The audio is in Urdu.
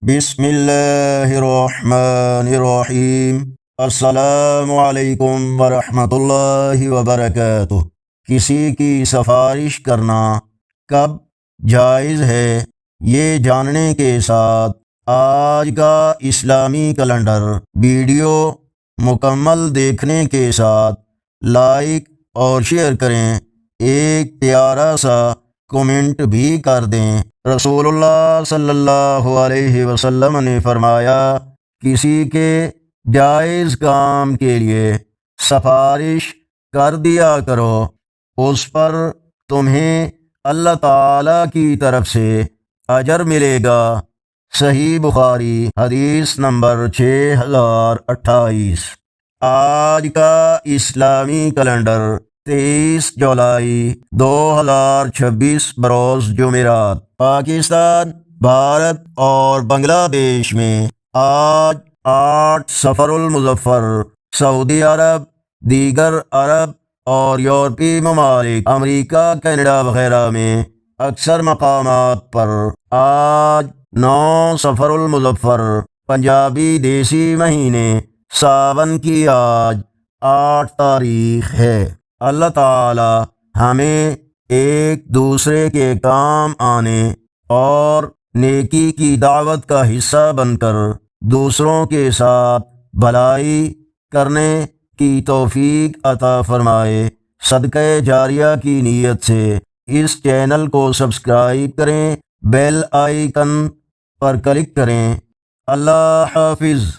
بسم اللہ الرحمن الرحیم۔ السلام علیکم ورحمۃ اللہ وبرکاتہ۔ کسی کی سفارش کرنا کب جائز ہے، یہ جاننے کے ساتھ آج کا اسلامی کیلنڈر ویڈیو مکمل دیکھنے کے ساتھ لائک اور شیئر کریں، ایک پیارا سا کومنٹ بھی کر دیں۔ رسول اللہ صلی اللہ علیہ وسلم نے فرمایا، کسی کے جائز کام کے لیے سفارش کر دیا کرو، اس پر تمہیں اللہ تعالیٰ کی طرف سے اجر ملے گا۔ صحیح بخاری حدیث نمبر 6028۔ آج کا اسلامی کیلنڈر 23 جولائی 2026 بروز جمعرات۔ پاکستان، بھارت اور بنگلہ دیش میں آج 8 صفر المظفر، سعودی عرب، دیگر عرب اور یورپی ممالک، امریکہ، کینیڈا وغیرہ میں اکثر مقامات پر آج 9 صفر المظفر، پنجابی دیسی مہینے ساون کی آج 8 تاریخ ہے۔ اللہ تعالی ہمیں ایک دوسرے کے کام آنے اور نیکی کی دعوت کا حصہ بن کر دوسروں کے ساتھ بھلائی کرنے کی توفیق عطا فرمائے۔ صدقہ جاریہ کی نیت سے اس چینل کو سبسکرائب کریں، بیل آئیکن پر کلک کریں۔ اللہ حافظ۔